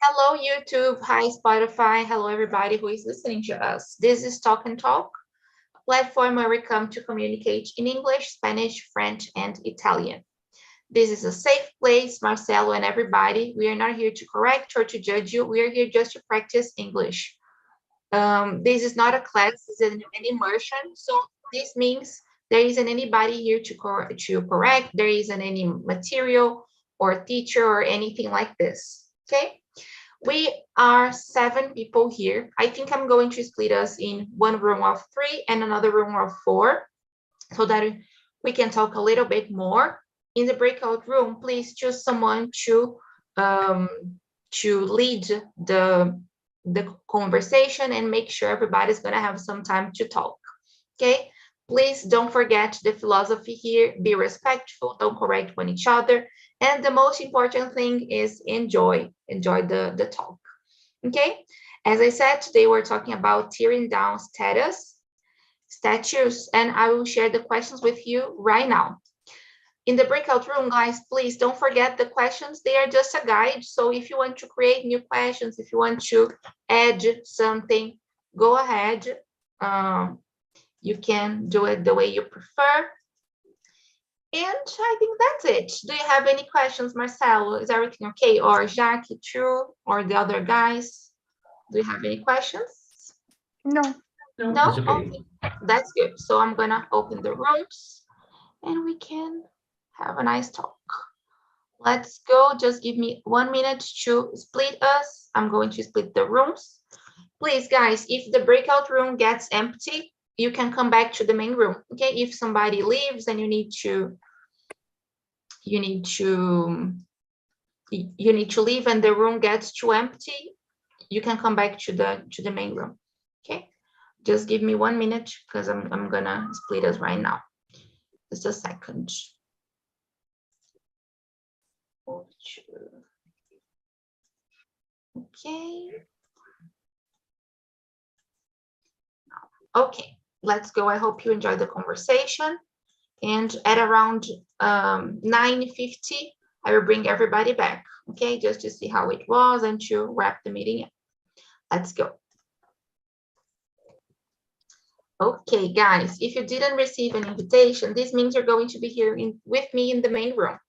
Hello, YouTube. Hi, Spotify. Hello, everybody who is listening to us. This is Talk and Talk, a platform where we come to communicate in English, Spanish, French, and Italian. This is a safe place, Marcelo and everybody. We are not here to correct or to judge you. We are here just to practice English. This is not a class, this is an immersion. So this means there isn't anybody here to correct. There isn't any material or teacher or anything like this. Okay? We are 7 people here. I think I'm going to split us in one room of 3 and another room of 4 so that we can talk a little bit more. In the breakout room, please choose someone to lead the conversation and make sure everybody's going to have some time to talk. Okay? Please don't forget the philosophy here. Be respectful. Don't correct one each other. And the most important thing is enjoy the talk. Okay? As I said, today we're talking about tearing down statues, and I will share the questions with you right now. In the breakout room, guys, please don't forget the questions. They are just a guide. So if you want to create new questions, if you want to add something, go ahead. You can do it the way you prefer. And I think that's it. Do you have any questions, Marcelo? Is everything okay? Or Jackie, True, or the other guys? Do you have any questions? No. No? Okay. That's good. So I'm going to open the rooms and we can have a nice talk. Let's go. Just give me 1 minute to split us. I'm going to split the rooms. Please, guys, if the breakout room gets empty, you can come back to the main room. Okay, if somebody leaves and you need to leave and the room gets too empty, you can come back to the main room. Okay, just give me 1 minute because I'm gonna split us right now. Just a second. Okay. Okay, let's go. I hope you enjoyed the conversation. And at around 9:50, I will bring everybody back, okay? Just to see how it was and to wrap the meeting up. Let's go. Okay, guys, if you didn't receive an invitation, this means you're going to be here with me in the main room.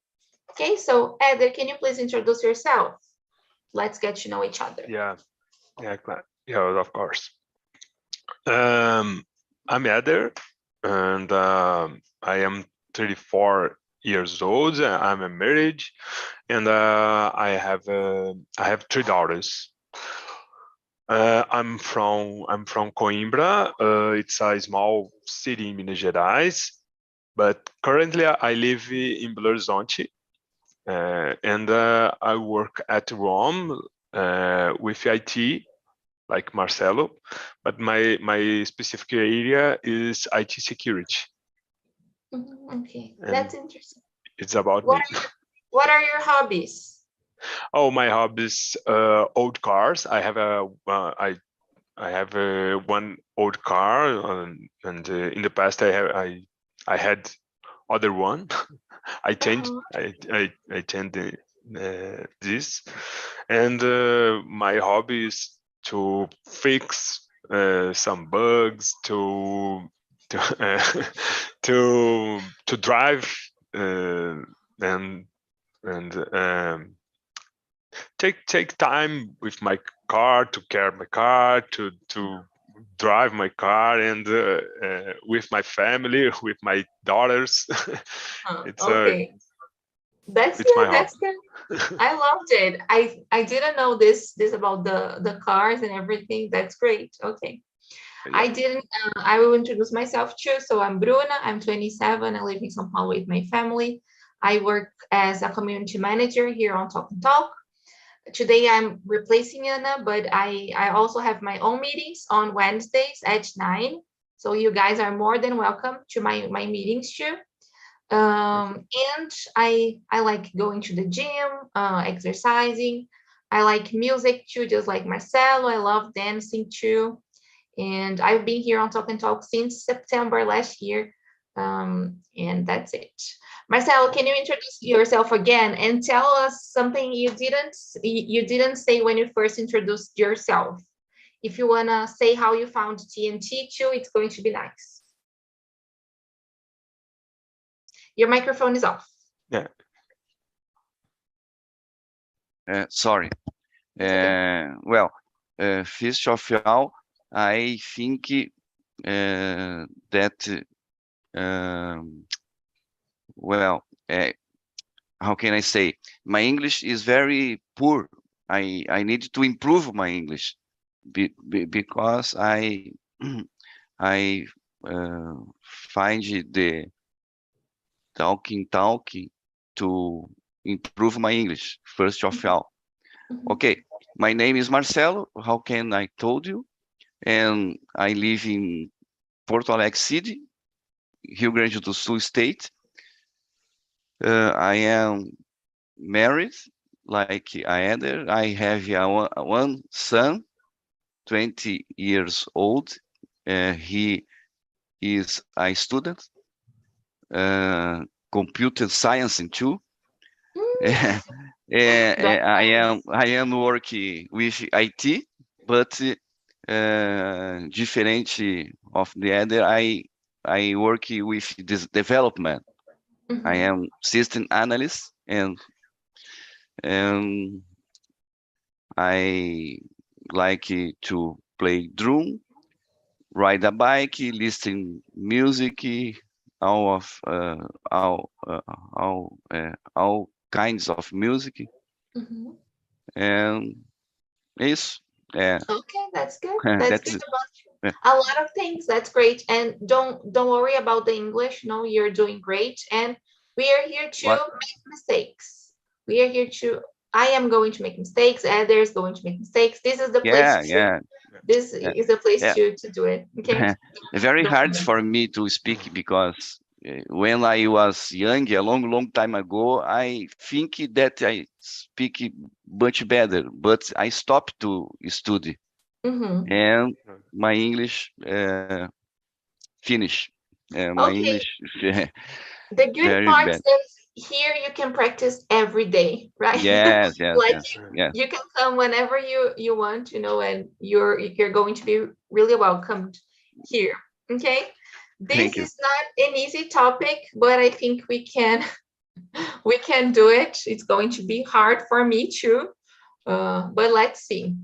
Okay, so Eder, can you please introduce yourself? Let's get to know each other. Yeah, of course. I'm Eder, and I am 34 years old. I'm married, and I have 3 daughters. I'm from Coimbra. It's a small city in Minas Gerais, but currently I live in Belo Horizonte, and I work at Rome with IT, like Marcelo, but my specific area is IT security. Okay, that's interesting. It's about me. What are your hobbies? Oh, my hobbies, old cars. I have one old car, and in the past I had other one. I changed this, and my hobby is to fix some bugs, to drive and take time with my car, to care my car, to drive my car, and with my family, with my daughters. It's okay. That's good. That's good. I loved it. I didn't know this about the cars and everything. That's great. Okay. Yeah. I will introduce myself too. So I'm Bruna. I'm 27. I live in São Paulo with my family. I work as a community manager here on Talk and Talk. Today I'm replacing Anna, but I also have my own meetings on Wednesdays at 9. So you guys are more than welcome to my meetings too. And I like going to the gym, exercising. I like music too, just like Marcelo. I love dancing too. And I've been here on Talk and Talk since September last year. And that's it. Marcelo, can you introduce yourself again and tell us something you didn't say when you first introduced yourself? If you wanna say how you found TNT too, it's going to be nice. Your microphone is off. Yeah. Sorry. Well, first of all, I think that well, how can I say? My English is very poor. I need to improve my English because I I find the talking to improve my English first of all. Okay, my name is Marcelo. How can I told you? And I live in Porto Alegre City, Rio Grande do Sul state. I am married, like Aeder. I have one son, 20 years old. He is a student, computer science too. I am working with IT, but different of the other, I work with this development. I am system analyst, and I like to play drum, ride a bike, listen music, all kinds of music, and it's Okay, that's good. That's good it. about you. Yeah. A lot of things. That's great. And don't worry about the English. No, you're doing great. And we are here to make mistakes. We are here to. I am going to make mistakes. Others going to make mistakes. This is the place. This is the place to do it. Okay. Very hard for me to speak because when I was young, a long time ago, I think that I speak much better, but I stopped to study, and my English finish. My English the good very part bad. is here you can practice every day, right? Yes, You can come whenever you want, and you're going to be really welcomed here. Okay. This is not an easy topic, but I think we can do it. It's going to be hard for me too, but let's see.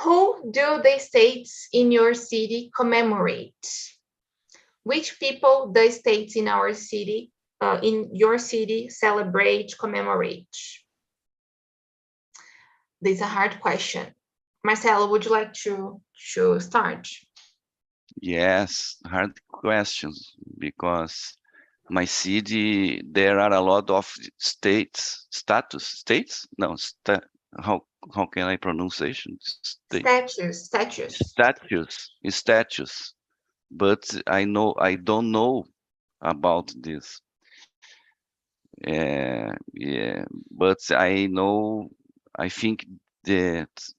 Who do the states in your city commemorate? Which people the states in our city, in your city, celebrate, commemorate? This is a hard question. Marcelo, would you like to start? Yes, hard questions, because my city, there are a lot of states, No, how can I pronunciation? Statues. But I don't know about this. But I think that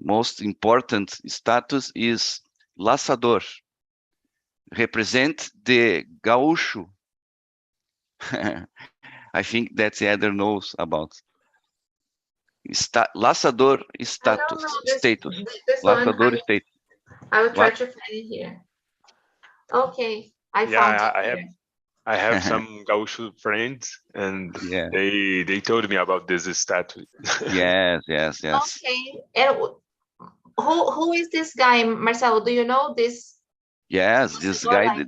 most important status is laçador, represent the gaúcho. I think that's the other knows about. Laçador status. Laçador status. I will try to find it here. Okay, I found it here. I have some Gaúcho friends, and they told me about this statue. Yes. Okay, and who is this guy, Marcelo? Do you know this? Yes, this guy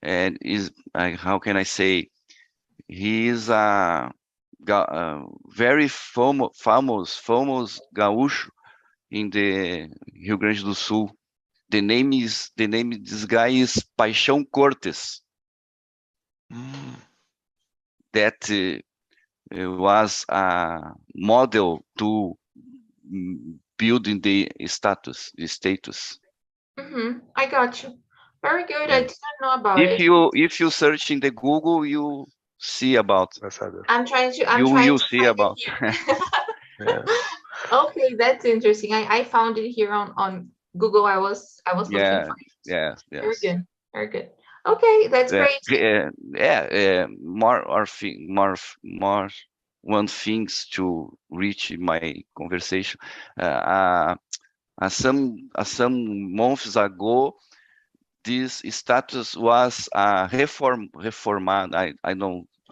is how can I say? He is a very famous gaúcho in the Rio Grande do Sul. The name of this guy is Paixão Cortes. That was a model to building the status. I got you. Very good. I didn't know about it. If you search in the Google, you see about. I'm trying to. You see about. Okay, that's interesting. I found it here on Google. I was looking for it Yes, Very yes. good. Very good. Okay, that's great. More one things to reach my conversation. Some months ago, this status was reformed. I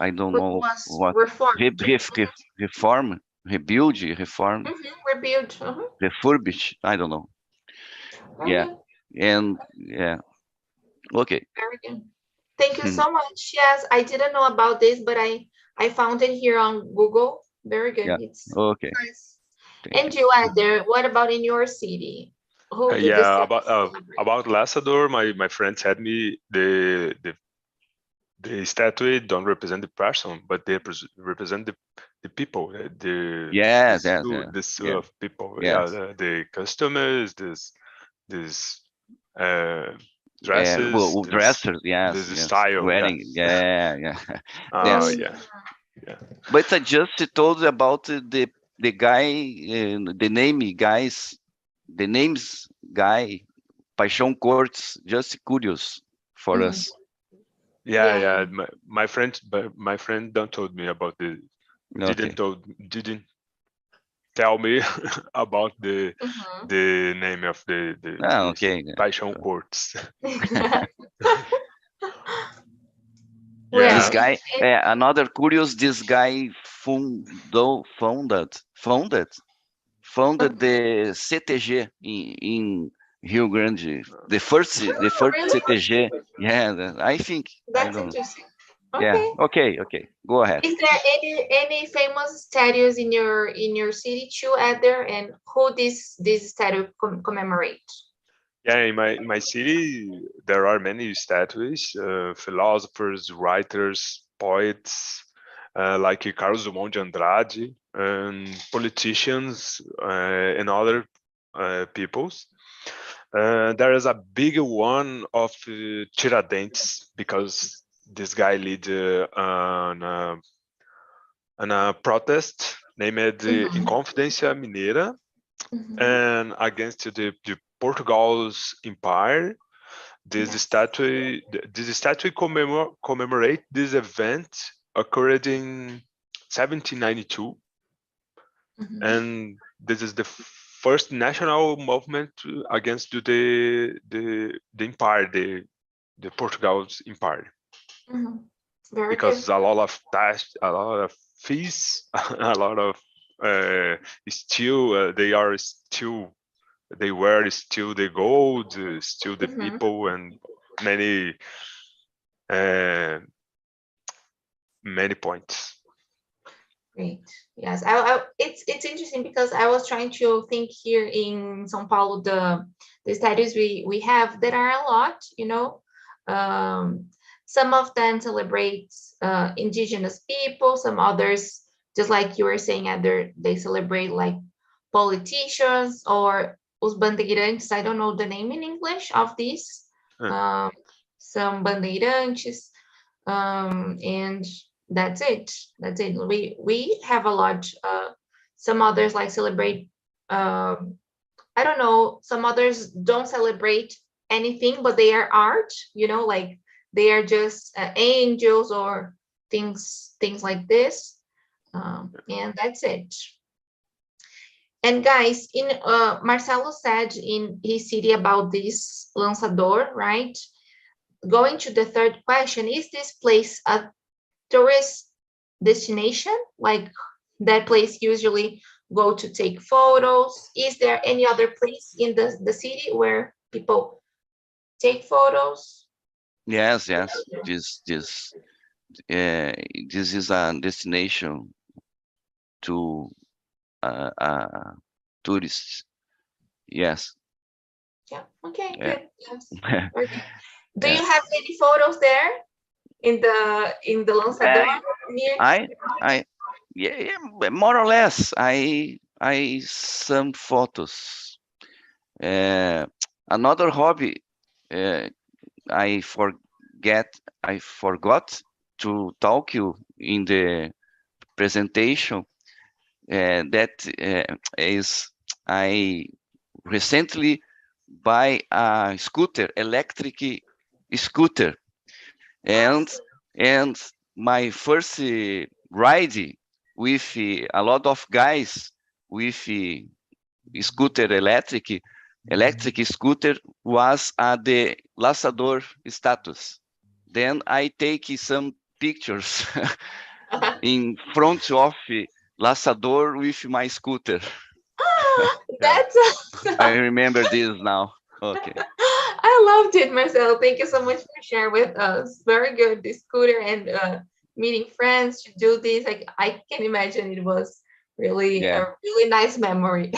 don't know Was what reformed. reform, rebuild, reform, Rebuild. refurbish. I don't know. Very Yeah, good. and yeah, okay. Very good. Thank you so much. Yes, I didn't know about this, but I found it here on Google. Very good. Yeah, It's okay. nice. Thank And you. you, Eder, what about in your city? Who do the Yeah, cities celebrate? about Lasador, my friend said me the statue don't represent the person, but they represent the people, Yes, yes, the yes, zoo of people. yes. Yeah, the customers, this dresses, Well, dressers, yes, this yes. style. Wearing, yeah. Yes. Yeah, yeah. But I just told about the guy, the names guy, Paixão Cortes, just curious for us. Yeah. My friend don't told me about the Okay. didn't tell me about the name of the Okay. Paixão Cortes. Well, This guy, another curious, this guy founded the CTG in Rio Grande, the first really? CTG. Yeah, I think. I That's don't know. interesting. Yeah. Okay. Okay. Go ahead. Is there any famous statues in your city too, Eder? And who this statue commemorate? Yeah, in my city there are many statues, philosophers, writers, poets, like Carlos Drummond de Andrade, and politicians and other peoples. There is a big one of Tiradentes, because this guy led a protest named Inconfidência Mineira, and against the Portugal's empire. This statue commemorate this event occurred in 1792, and this is the first national movement against the empire, the Portugal's empire. Very Because good. a lot of tax, a lot of fees, a lot of they were still the gold, still the people, and many points. Great. Yes, it's interesting because I was trying to think here in São Paulo the statues we have. There are a lot, some of them celebrate indigenous people, some others, just like you were saying, they celebrate like politicians or os bandeirantes. I don't know the name in English of these. Some bandeirantes, and that's it. We have a lot. Some others like celebrate. I don't know. Some others don't celebrate anything, but they are art. Like they are just angels or things like this, and that's it. And guys, in Marcelo said in his city about this lançador, right? Going to the third question: is this place a tourist destination? Like that place usually go to take photos? Is there any other place in the city where people take photos? Yes. This is a destination to tourists. Yes. Yeah. Okay. Yeah. Good. Yes. Okay. Do you have any photos there in the lançador? Yeah, more or less. I some photos. Another hobby. I forgot to talk you in the presentation. That is, I recently buy a scooter, electric scooter, and my first ride with a lot of guys with scooter electric scooter was at the laçador status. Then I take some pictures in front of laçador with my scooter. That's awesome. I remember this now. Okay. I loved it, Marcelo. Thank you so much for sharing with us. Very good. The scooter and meeting friends to do this. Like I can imagine it was really Yeah. a really nice memory.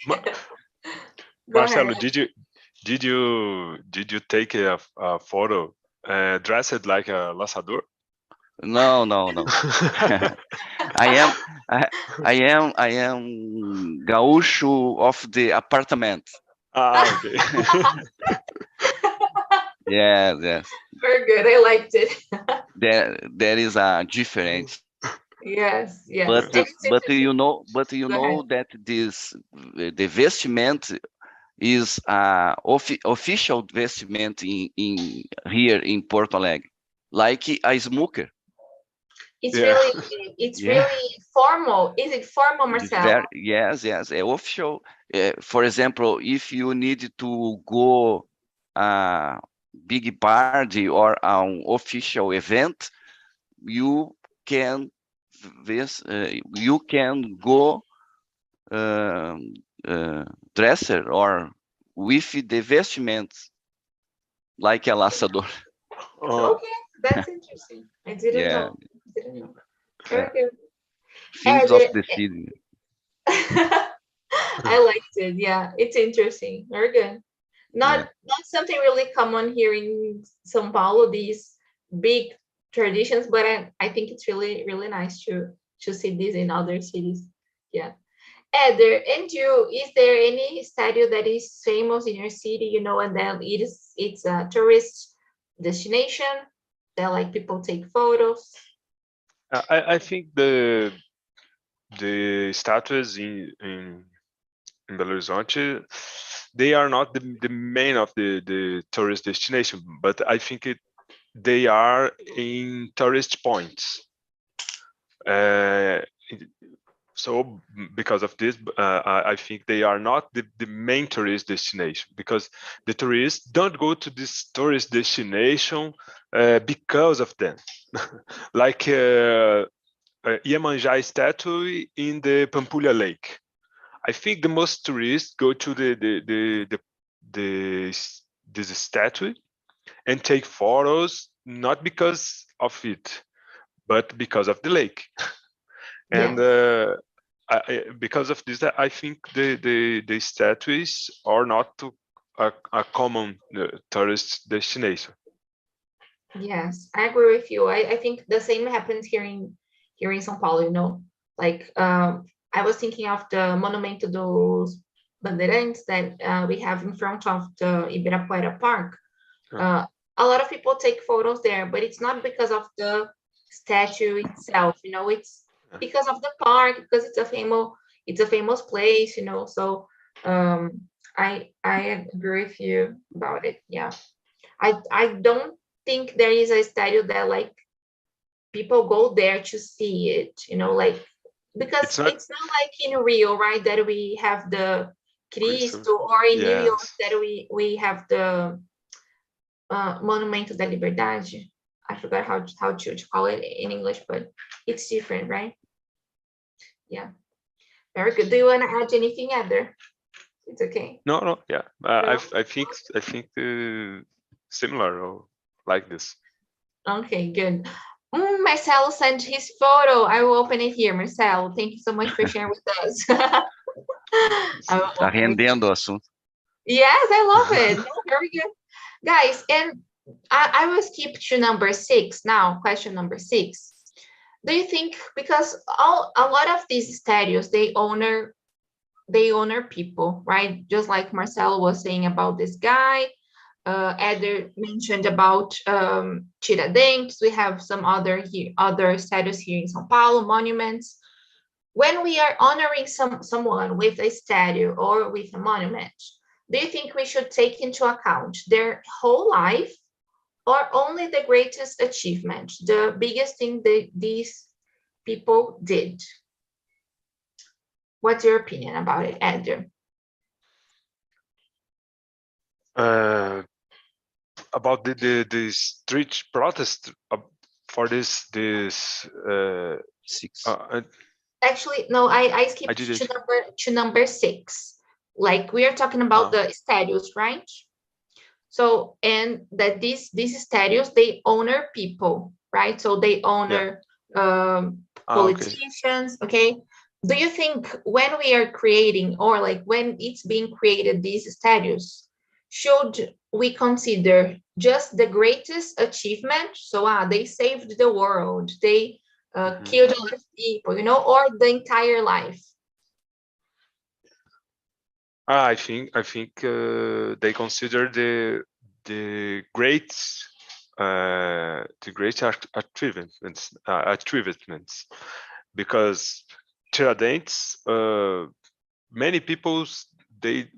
Ma- Go Marcelo, ahead. did you take a photo dressed like a laçador? No. I am gaúcho of the apartment. Okay. Yes. Very good. I liked it. There is a difference. Yes. But And it's interesting. you Go ahead. know that the vestment is official vestment in here in Porto Alegre, like a smoker. It's Yeah. really formal. Is it formal, Marcelo? Yes, official. For example, if you need to go a big party or an official event, you can you can go dresser or with the vestments like a laçador. Okay, that's interesting. I didn't Yeah, know. Didn't know. uh, Very good. things of the And city. I liked it. Yeah, it's interesting. Very good. Yeah, Not something really common here in São Paulo, these big traditions, but I think it's really nice to see this in other cities. Yeah. Eder, and you, is there any statue that is famous in your city, you know, and then it's a tourist destination that like people take photos? I think the statues in Belo Horizonte, they are not the main of the tourist destination, but I think they are in tourist points. So because of this, I think they are not the main tourist destination, because the tourists don't go to this tourist destination because of them. Like Iemanjá statue in the Pampulha Lake. I think the most tourists go to this statue and take photos, not because of it, but because of the lake. And because of this, I think the statues are not a common tourist destination. Yes, I agree with you. I think the same happens here in São Paulo, you know. Like I was thinking of the Monumento dos Bandeirantes that we have in front of the Ibirapuera Park. A lot of people take photos there, but it's not because of the statue itself, you know, it's because of the park, because it's a famous place, you know. So I agree with you about it. Yeah. I don't think there is a statue that like people go there to see it, you know, like because it's not like in Rio, right, that we have the Cristo, or in New York that we have the Monumento da Liberdade. I forgot how to call it in English, but it's different, right? Yeah. Very good. Do you want to add anything, Eder? It's okay. No. Yeah. I think similar or like this. Okay, good. Marcelo sent his photo. I will open it here, Marcelo. Thank you so much for sharing with us. Tá rendendo o assunto. Yes, I love it. No, very good. Guys, and I will skip to number 6 now, question number 6. Do you think, because a lot of these stadios, they honor people, right? Just like Marcelo was saying about this guy, Eder mentioned about Tiradentes. We have some other statues here in São Paulo, monuments. When we are honoring someone with a statue or with a monument, do you think we should take into account their whole life or only the greatest achievement, the biggest thing that these people did? What's your opinion about it, Andrew? About the street protest for this 6. Actually, no, I skipped didn't. to number 6. Like we are talking about the stadiums, right? So, and that these stadiums, they honor people, right? So they honor politicians, okay? Do you think when we are creating, or like when it's being created, these stadiums, should we consider just the greatest achievement? So they saved the world, they killed a lot of people, or the entire life? I think they consider the great achievements, because Tiradentes, many people, they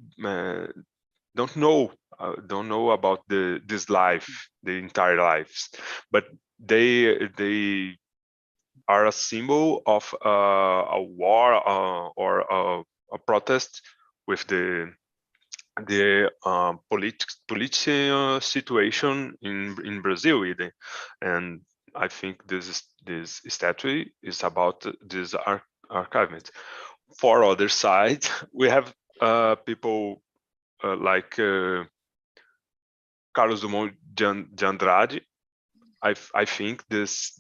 don't know about this life, the entire lives, but they are a symbol of a war or a protest with the political situation in Brazil, and I think this statue is about this archivement. For other side, we have people like Carlos Drummond de Andrade. I think this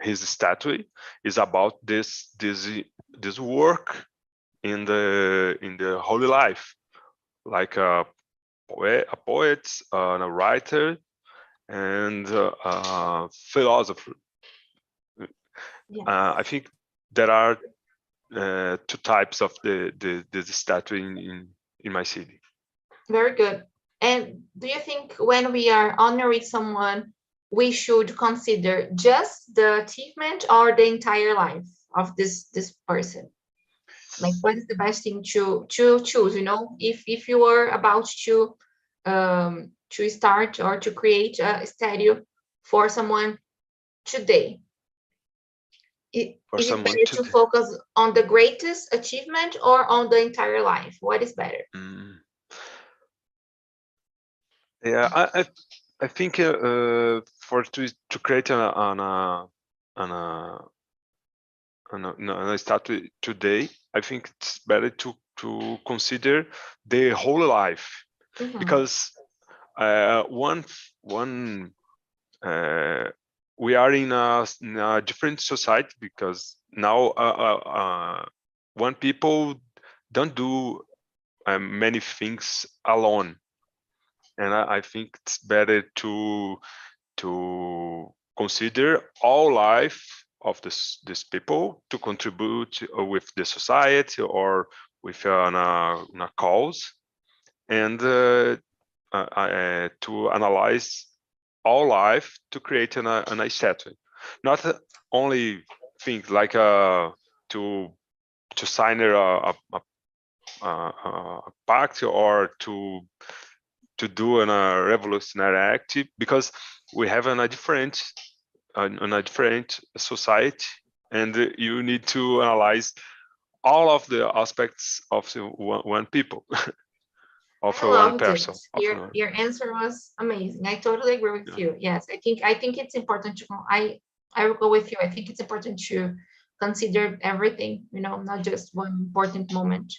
his statue is about this work in the holy life, like a poet, a writer, and a philosopher. I think there are 2 types of the statue in my city. Very good. And do you think when we are honoring someone, we should consider just the achievement or the entire life of this person? Like, what is the best thing to choose? If you were about to start or to create a statue for someone today, is it better to focus on the greatest achievement or on the entire life? What is better? Yeah, I think for to create a statue today, I think it's better to consider the whole life, because we are in a different society, because now one people don't do many things alone, and I think it's better to consider all life of this people to contribute with the society or with a cause, and to analyze all life to create an statue. Not only things like to sign a pact or to do a revolutionary act, because we have a different society, and you need to analyze all of the aspects of one people. Of one person. Your answer was amazing. I totally agree with you. Yes, I think it's important to. I will go with you. I think it's important to consider everything. Not just one important moment.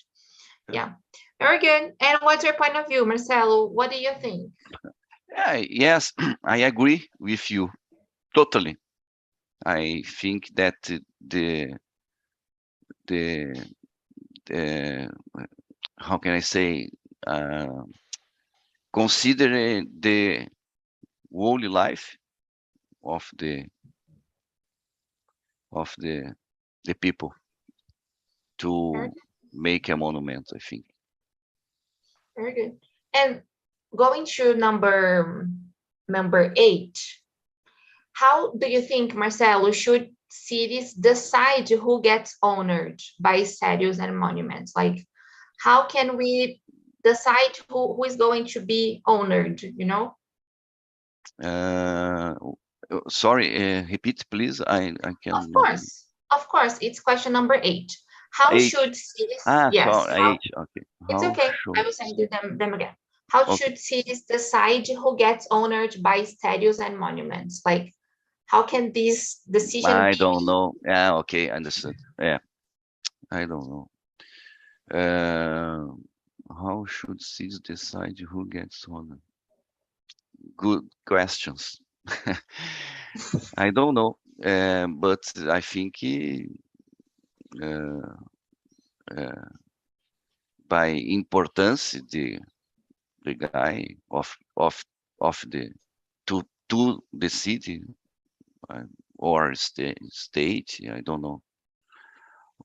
Yeah. Very good. And what's your point of view, Marcelo? What do you think? Yes, I agree with you totally. I think that the how can I say, consider the whole life of the people to make a monument, I think. Very good. And going to number 8, how do you think, Marcelo, should cities decide who gets honored by statues and monuments? Like, how can we decide who is going to be honored, you know? Sorry, repeat, please. I cannot. Of course, it's question number 8. How Eight. should cities, Sorry, eight. Okay. it's How okay, I will send you them again. How Okay. should cities decide who gets honored by statues and monuments? Like, how can this decision I be don't know. Yeah, okay, understood. Yeah, I don't know. How should cities decide who gets honored? Good questions. I don't know, but I think by importance, the guy of the to the city or state, I don't know.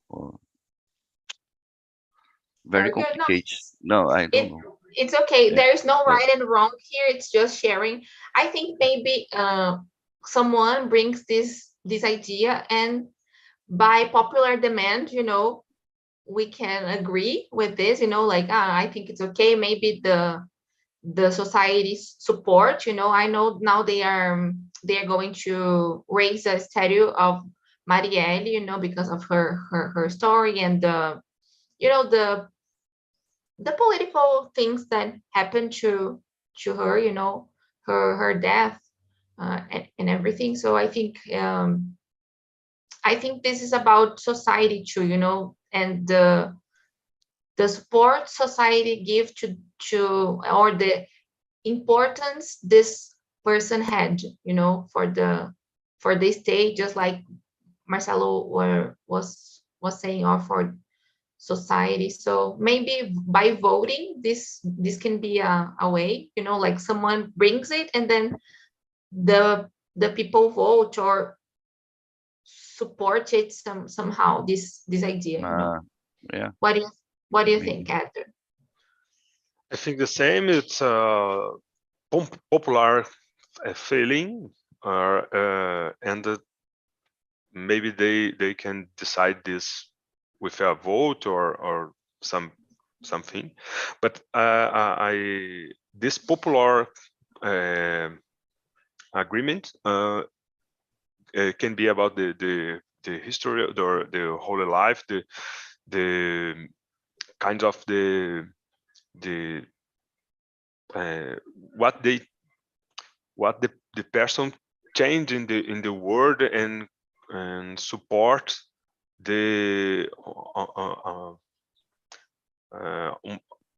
Or very Very good. No, complicated. No, I don't know. it's okay. Yeah. There is no Yeah. right and wrong here. It's just sharing. I think maybe someone brings this idea, and by popular demand, you know, we can agree with this. You know, like I think it's okay. Maybe the society's support. You know, I know now they are going to raise a statue of Marielle. You know, because of her story and the, you know, the political things that happened to her, you know, her death, and everything. So I think this is about society too, you know, and the support society give to or the importance this person had, you know, for the state, just like Marcelo was saying, or for society. So maybe by voting, this can be a way, you know, like someone brings it and then the people vote or support it somehow, this idea, you know. Yeah, What do you maybe. think, Arthur? I think the same. It's a popular feeling, and maybe they can decide this with a vote or something. But this popular agreement can be about the history or the whole life, the kind of the what the person change in the world and support the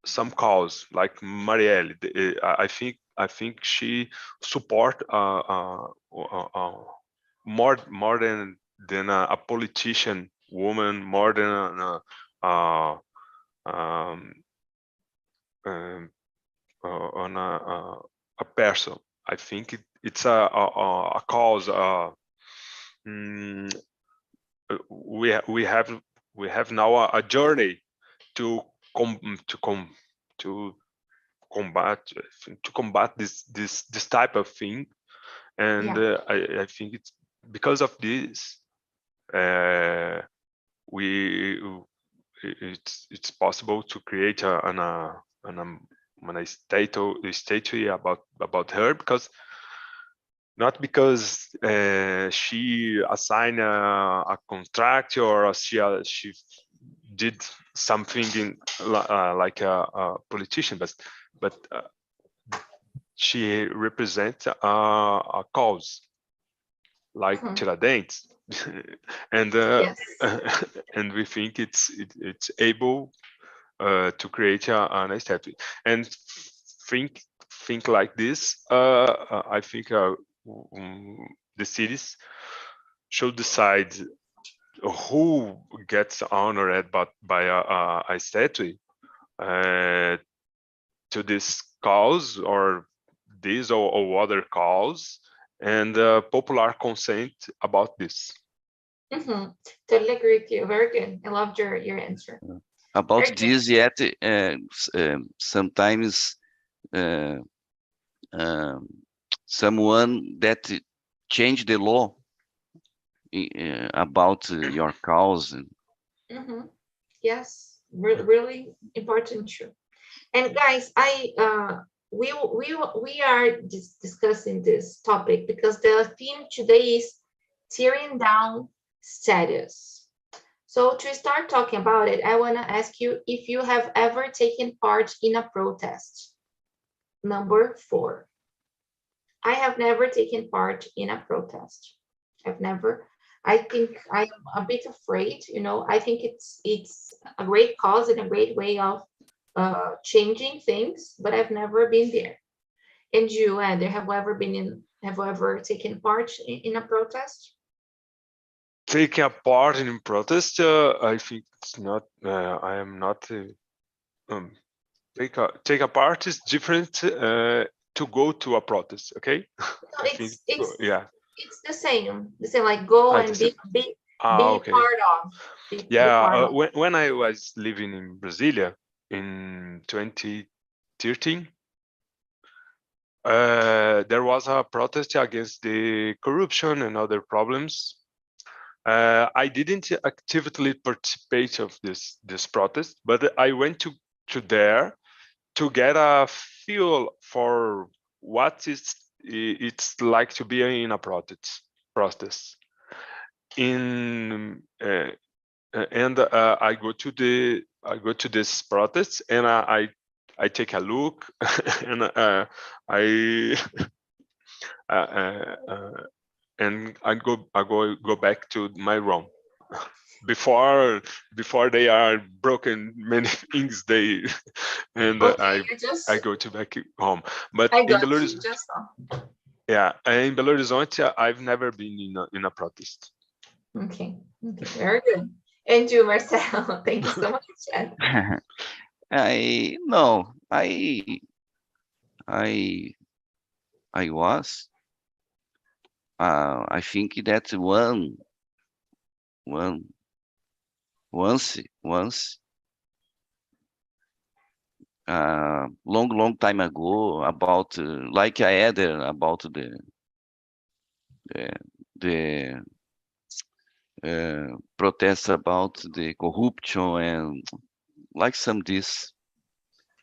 some cause like Marielle. I think she support more than a politician woman, more than on a person. I think it's a cause. We have now a journey to combat this type of thing, and I think it's because of this it's possible to create a statue about her, because not because she assigned a contract or she did something like a politician, but she represents a cause like Tiradentes, and and we think it's able to create a statue and think like this. I think the cities should decide who gets honored by a statue to this cause or this or other cause, and popular consent about this. Totally agree with you. Very good. I loved your answer. About this, yet sometimes someone that changed the law about your cause. Yes, really important too. And guys, we are discussing this topic because the theme today is tearing down status. So to start talking about it, I want to ask you if you have ever taken part in a protest. Number 4. I have never taken part in a protest. I've never. I think I'm a bit afraid, I think it's a great cause and a great way of changing things, but I've never been there. And you, Eder, have you ever taken part in a protest? Taking a part in protest, I think it's not. I am not. Take a part is different to go to a protest. Okay. No, it's yeah. It's the same. Like go and be okay. part of. Be Yeah. part of. When I was living in Brasilia in 2013. There was a protest against the corruption and other problems. I didn't actively participate of this protest, but I went to there to get a feel for what it's like to be in a protest. And I go to this protest and I take a look and and I go back to my room. Before they are broken many things and Okay, I go to back home. But I in got Belo you, Horizonte, yeah, in Belo Horizonte, I've never been in a protest. Okay, very good. And you, Marcelo, thank you so much, Chad. I was. I think that once long time ago, about like I had about the protests about the corruption and like some this.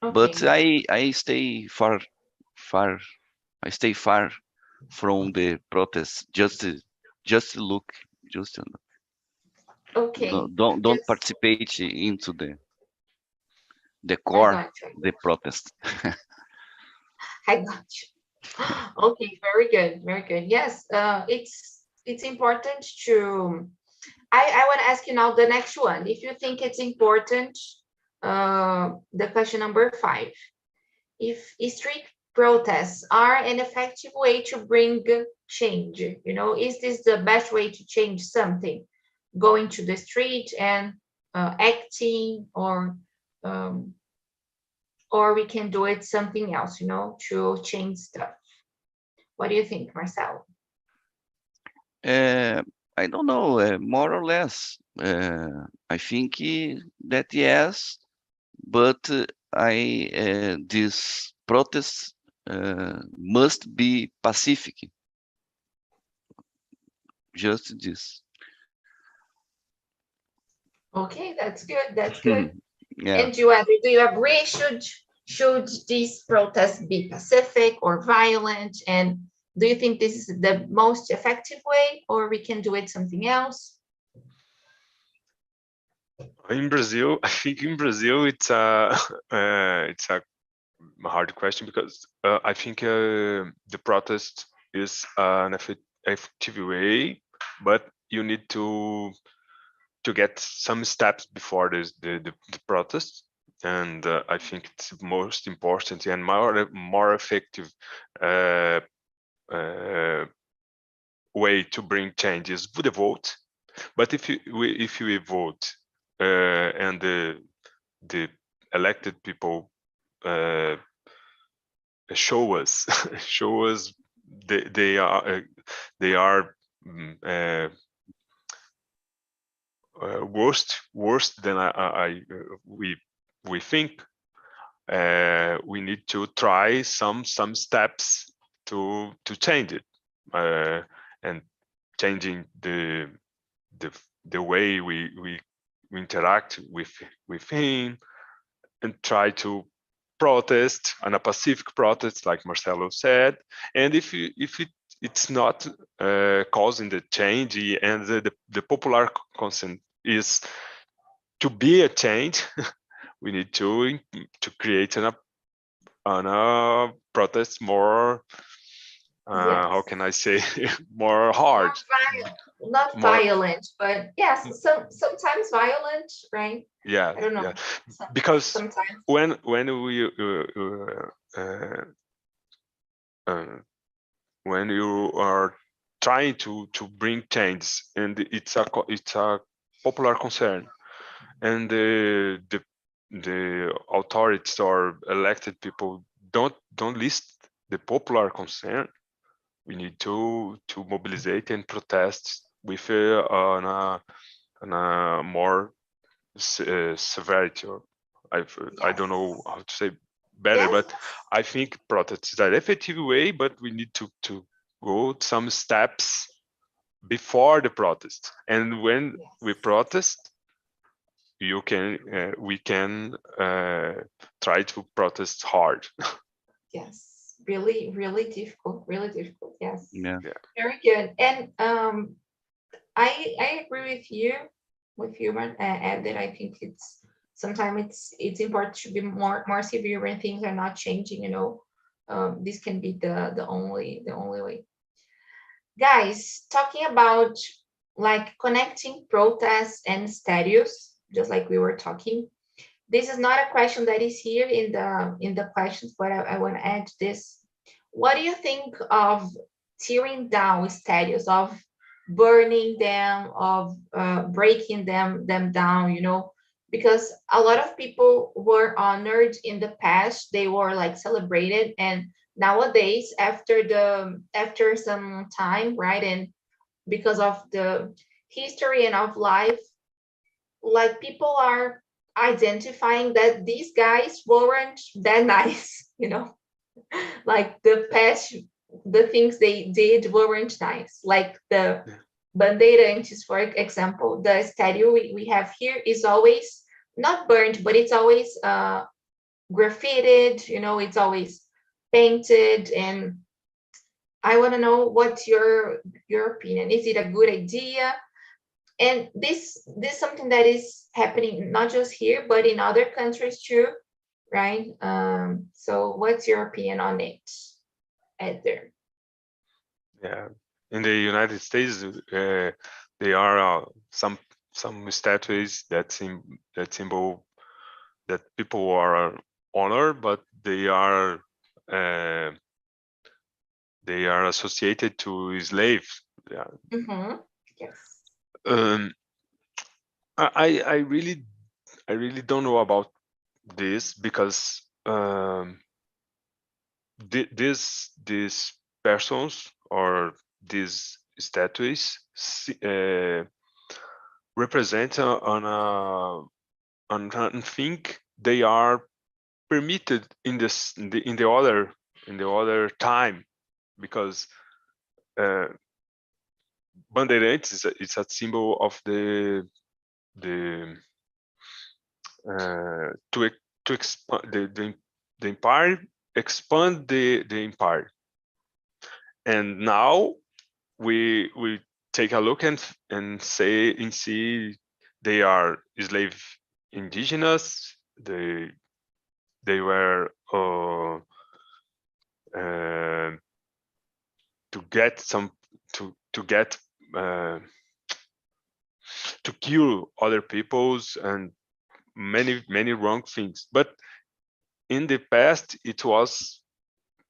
Okay. But I stay far. I stay far from the protests. Just look. Just Okay. don't participate into the core the protest. I got you. Okay, very good, very good. Yes, it's important to. I want to ask you now the next one. If you think it's important, the question number 5. If street protests are an effective way to bring change, is this the best way to change something? Going to the street and acting, or we can do it something else, to change stuff. What do you think, Marcelo? I don't know, more or less. I think that yes, but this protest must be pacific. Just this. Okay, that's good. That's good. Yeah. And do you agree? Should these protests be pacific or violent? And do you think this is the most effective way, or we can do it something else? In Brazil, I think in Brazil it's a hard question because I think the protest is an effective way, but you need to get some steps before the protest, and I think it's most important and more effective way to bring changes with the vote. But if we vote and the elected people show us they are worse than we think. We need to try some steps to change it, and changing the way we interact with him and try to protest on a pacific protest, like Marcelo said. And if it's not causing the change, and the popular consent is to be a change, we need to create a protest more. How can I say, more hard? Not more violent, but yes, sometimes violent, right? Yeah, I don't know. yeah. Because sometimes when you are trying to bring change, and it's a popular concern, and the authorities or elected people don't list the popular concern, we need to mobilize and protest with on a more severity, or I don't know how to say better, yes. but I think protest is an effective way, but we need to go some steps before the protest, and when we protest, we can try to protest hard. Yes, really difficult, yes. Yeah. Very good. And I agree with you, Ed, that I think sometimes it's important to be more severe when things are not changing, this can be the only way. Guys, talking about like connecting protests and status, just like we were talking, this is not a question that is here in the questions, but I want to add this. What do you think of tearing down statues, of burning them, of breaking them down? Because a lot of people were honored in the past; they were like celebrated, and nowadays, after some time, right, and because of the history and of life, like people are identifying that these guys weren't that nice, like the things they did weren't nice, like the bandeirantes, for example. The statue we have here is always not burned, but it's always graffitied, it's always painted. And I want to know what's your opinion. Is it a good idea? And this something that is happening not just here but in other countries too, right? So what's your opinion on it, Edgar? Yeah, in the United States, there are some statues that symbol that people are honored, but they are associated to slaves. Yeah. Mm-hmm. Yes. I really don't know about this, because these persons or these statues represent on think they are permitted in the other time, because bandeirantes is a symbol of the to expand the empire, expand the empire. And now we take a look and see they are slave indigenous. They were to get some to get to kill other peoples and many wrong things. But in the past, it was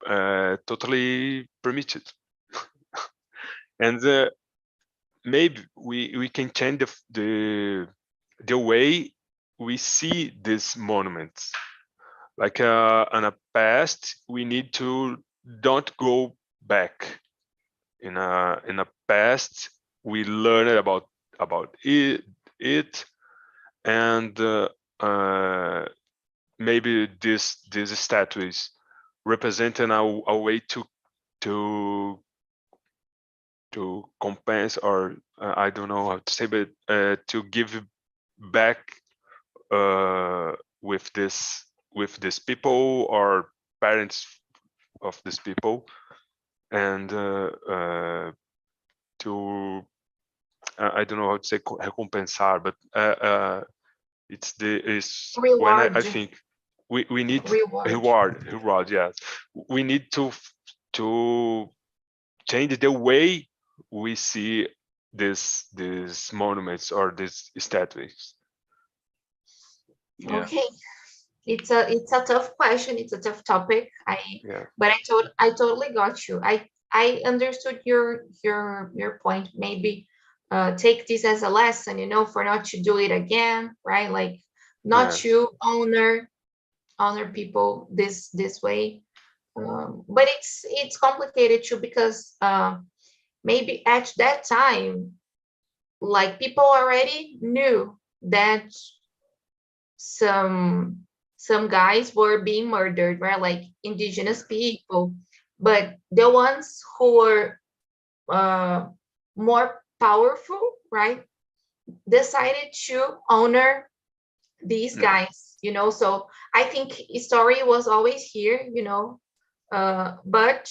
totally permitted. And maybe we can change the way we see these monuments. Like in the past, we need to don't go back. In a past, we learned about it, and maybe these statues representing a way to compensate, or I don't know how to say, but to give back with this people or parents of these people, and to I don't know how to say recompensar, but it's when I Reward. think we need Reward. reward. Yes, we need to change the way we see these monuments or these statues. Yeah. Okay, it's a tough question. It's a tough topic. Yeah. But I totally got you. I understood your point. Maybe take this as a lesson, for not to do it again, right? Like not Yes. to honor people this way. But it's complicated too, because maybe at that time, like people already knew that some guys were being murdered, right? Like indigenous people, but the ones who were more powerful, right, decided to honor these Mm. guys, So I think story was always here, but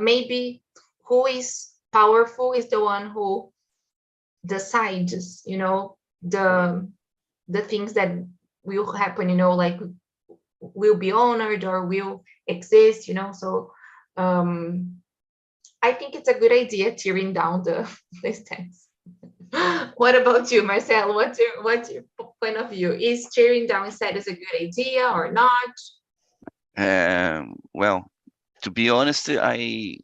maybe who is powerful is the one who decides, the things that will happen, like will be honored or will exist, So I think it's a good idea tearing down the stands. What about you, Marcelo? What's your point of view? Is tearing down statues a good idea or not? Well, to be honest, I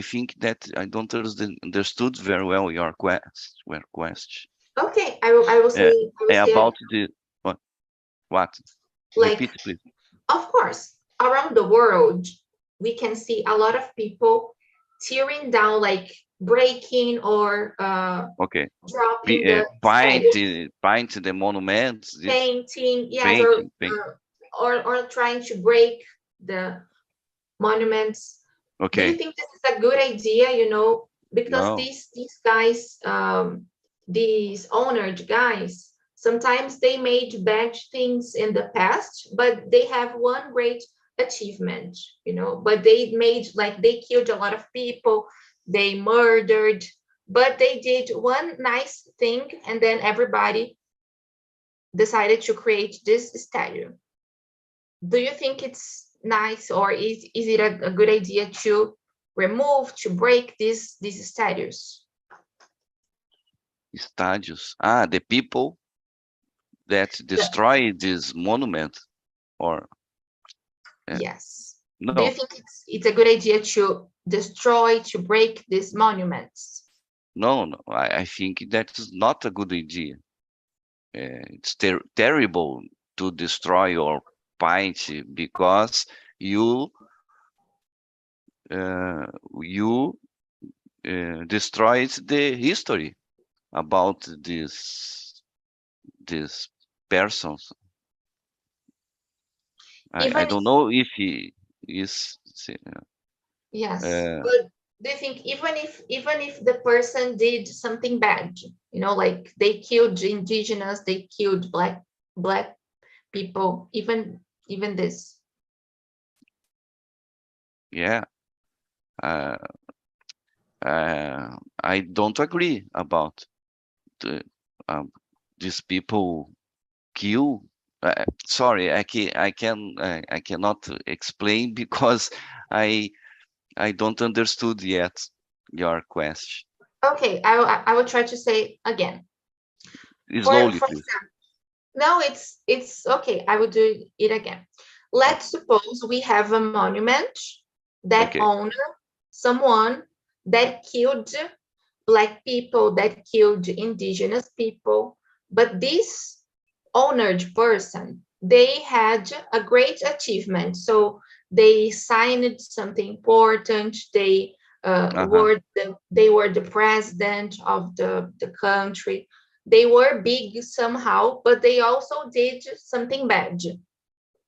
think that I don't understood very well your question. Okay, I will say About the what? like, Repeat, please. of course, around the world, we can see a lot of people tearing down, like breaking or Okay. dropping the statues, Paint the monuments. This painting, yes, painting. or trying to break the monuments. Do you Okay. think this is a good idea, because No. these guys, these honored guys, sometimes they made bad things in the past, but they have one great achievement, but they made, like, they killed a lot of people, they murdered, but they did one nice thing, and then everybody decided to create this statue. Do you think it's nice, or is it a good idea to remove, to break these statues? Stadios. The people that Yeah. destroy this monument, or Yes. Do you no, think it's a good idea to destroy, to break these monuments? no. I think that is not a good idea. It's terrible to destroy or paint because you you destroyed the history about this persons. I Even don't if, know if he is. yes, Uh, but do you think even if the person did something bad, like they killed indigenous, they killed black people, even this? yeah. Uh, I don't agree about the, these people kill. Sorry, I cannot explain because I don't understood yet your question. Okay, I will try to say again. Slowly, For please. example, no, it's okay. I will do it again. Let's suppose we have a monument that Okay. honor someone that killed black people, that killed indigenous people, but this honored person, they had a great achievement. So they signed something important. They Uh-huh. they were the president of the country. They were big somehow, but they also did something bad,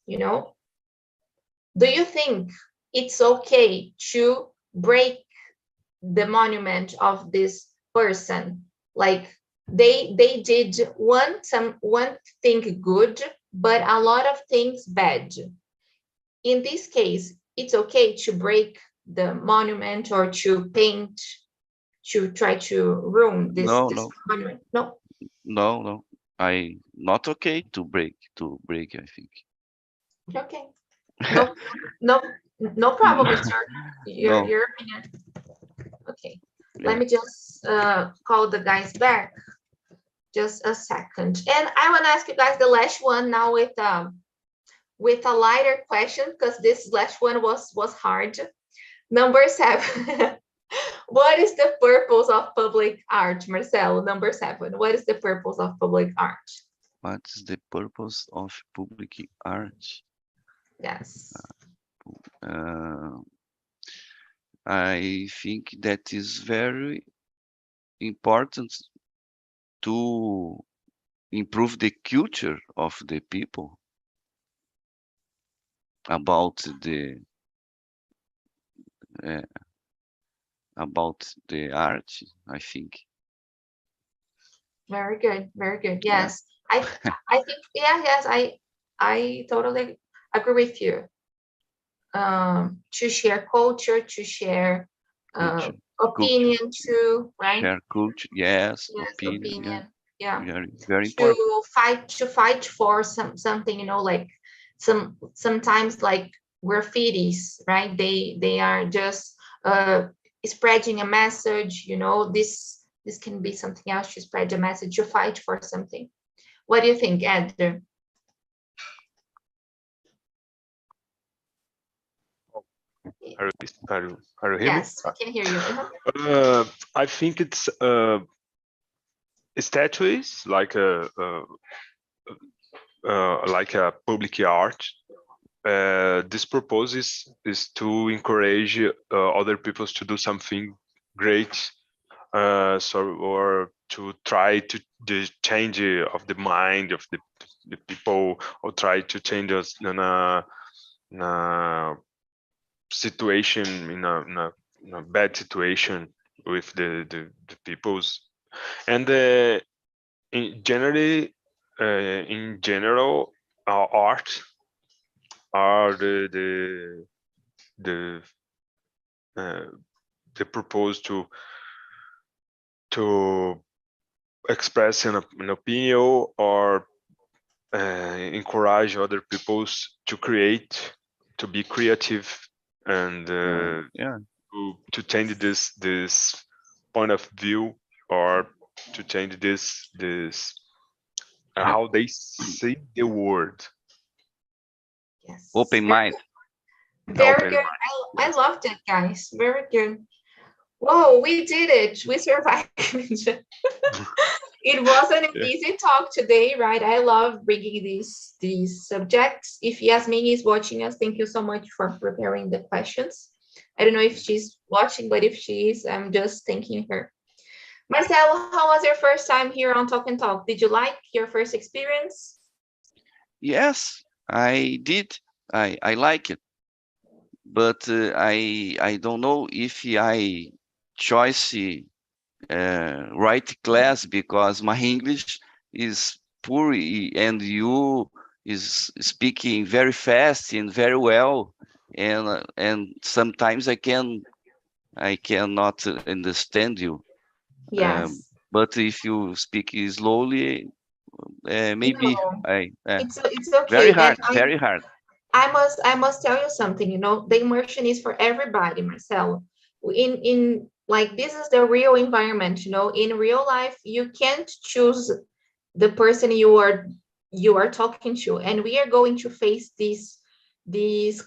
you know? Do you think it's okay to break the monument of this person? Like they did one thing good, but a lot of things bad. In this case, it's okay to break the monument or to paint, to try to ruin this No, monument. No. no. I not okay to break. I think. Okay. No, no problem, Mr. No. Your opinion. Okay. Yeah. Let me just call the guys back. Just a second. And I want to ask you guys the last one now with a lighter question, because this last one was hard. Number 7. What is the purpose of public art, Marcelo? Number 7. What is the purpose of public art? What's the purpose of public art? Yes. I think that is very important to improve the culture of the people about the art, I think. Very good. Very good. Yes. I think, yes, I totally agree with you. To share culture, to share opinion too, right? Share culture, yes, Yes, opinion. Yeah. Very important. To fight for something, you know, like sometimes like graffitis, right? They are just spreading a message, you know, this can be something else to spread a message, to fight for something. What do you think, Ed? Are you hearing me? Yes, I can hear you. I think it's statues like a public art. This purpose is to encourage other people to do something great, or to try to the change of the mind of the people, or try to change us in a situation, in a bad situation with the peoples. And in general, art are the purpose to express an opinion, or encourage other peoples to create, to be creative, and to change this point of view, or to change this how they see the world. Yes. Open mind. Very good. I loved it, guys. Very good. Whoa, we did it. We survived. It wasn't an easy talk today, right? I love bringing these subjects. If Yasmin is watching us, thank you so much for preparing the questions. I don't know if she's watching, but if she is, I'm just thanking her. Marcelo, how was your first time here on Talk and Talk? Did you like your first experience? Yes, I did. I like it, but I don't know if I choose right class, because my English is poor and you is speaking very fast and very well, and sometimes I cannot understand you. Yes. But if you speak slowly, maybe No, it's very okay. hard, And very hard. I must tell you something, you know, the immersion is for everybody, Marcelo. In like, this is the real environment, you know. In real life, you can't choose the person you are talking to, and we are going to face these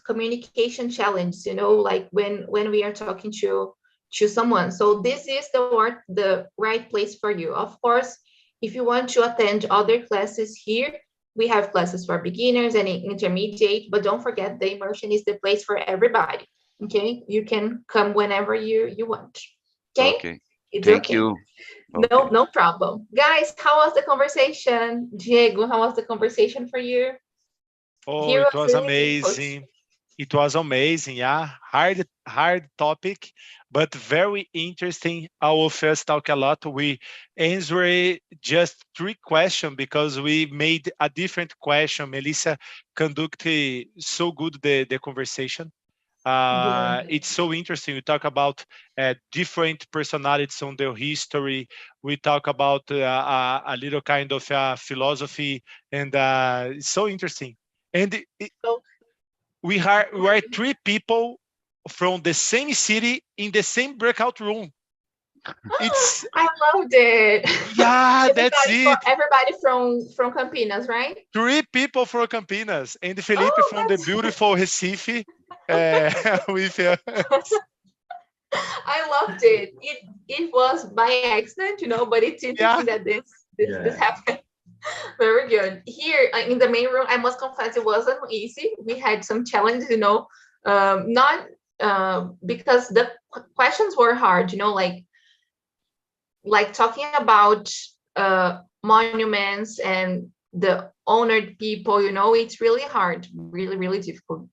communication challenges, you know, like when we are talking to someone. So this is the right place for you. Of course, if you want to attend other classes here, we have classes for beginners and intermediate, but don't forget, the immersion is the place for everybody. Okay, you can come whenever you want. Okay, Okay, it's thank okay. you. No, no problem. Guys, how was the conversation? Diego, how was the conversation for you? Oh, Here it was was really difficult. amazing. It was amazing, yeah. Hard topic, but very interesting. I will first talk a lot. We answered just 3 questions because we made a different question. Melissa conducted so good the conversation. Yeah. It's so interesting. We talk about different personalities on their history. We talk about a little kind of philosophy, and it's so interesting. And So we are 3 people from the same city in the same breakout room. It's I loved it. yeah, that's it. Everybody from Campinas, right? 3 people from Campinas and Felipe Oh, from the beautiful Recife. With I loved it. It was by accident, but it's interesting yeah, that this happened. Very good. Here in the main room, I must confess it wasn't easy. We had some challenges, not because the questions were hard, like talking about monuments and the honored people, it's really hard, really, really difficult.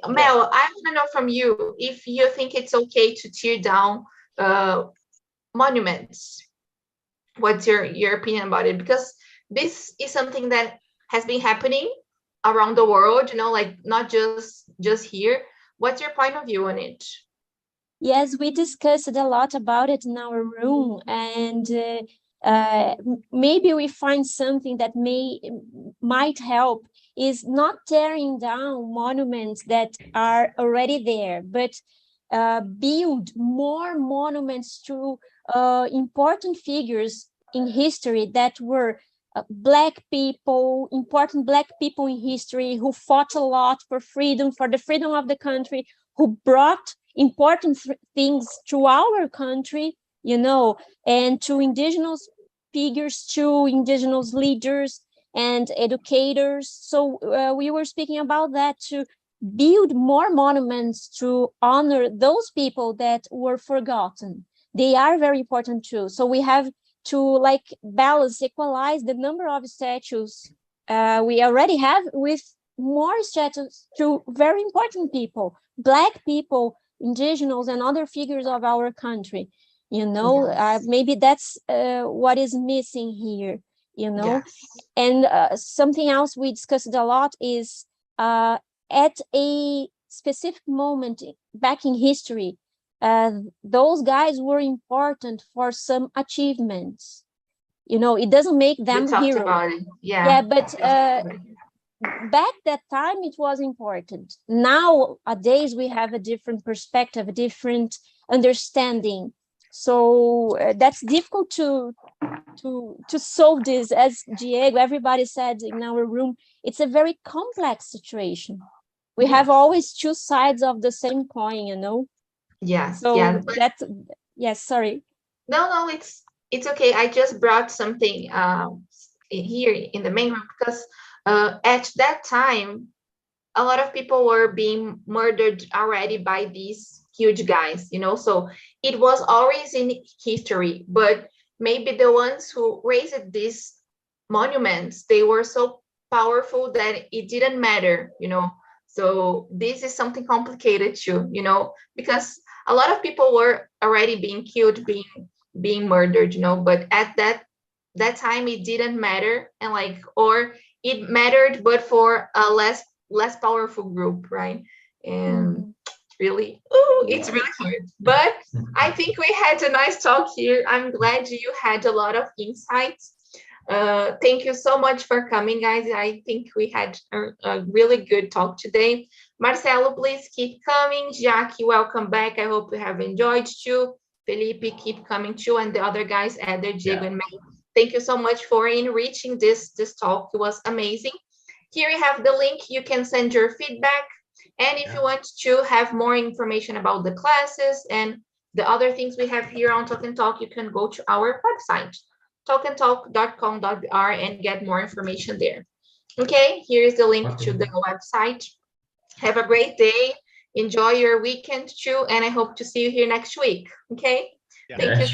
Mel, I want to know from you if you think it's okay to tear down monuments. What's your opinion about it? Because this is something that has been happening around the world, like not just here. What's your point of view on it? Yes, we discussed a lot about it in our room, and maybe we find something that might help is not tearing down monuments that are already there, but build more monuments to important figures in history that were important Black people in history who fought a lot for freedom, for the freedom of the country, who brought important things to our country, and to indigenous figures, to indigenous leaders and educators. So we were speaking about that, to build more monuments to honor those people that were forgotten. They are very important too. So we have to balance, equalize the number of statues we already have with more statues to very important people, Black people, indigenous, and other figures of our country. Yes. Maybe that's what is missing here. Yes. And something else we discussed a lot is at a specific moment back in history, those guys were important for some achievements. It doesn't make them We talked heroes. about it. Yeah, but back that time it was important. Nowadays we have a different perspective, a different understanding. So that's difficult to solve this. As Diego, everybody said in our room, it's a very complex situation. We have always 2 sides of the same coin, Yes. So Yeah. that's, yes, sorry. No, it's okay. I just brought something here in the main room because at that time, a lot of people were being murdered already by these huge guys, so it was always in history, but maybe the ones who raised these monuments, they were so powerful that it didn't matter, so this is something complicated too, because a lot of people were already being killed, being murdered, but at that time it didn't matter, and or it mattered but for a less powerful group, right? And it's really hard, but I think we had a nice talk here. I'm glad you had a lot of insights. Thank you so much for coming, guys. I think we had a really good talk today. Marcelo, please keep coming. Jackie, welcome back. I hope you have enjoyed too. Felipe, keep coming too, and the other guys, Eder, Diego, and May. Thank you so much for enriching this talk. It was amazing. Here you have the link. You can send your feedback. And if you want to have more information about the classes and the other things we have here on Talk and Talk, you can go to our website, talkandtalk.com.br, and get more information there. Okay, here is the link to the website. Have a great day. Enjoy your weekend too, and I hope to see you here next week. Okay, thank you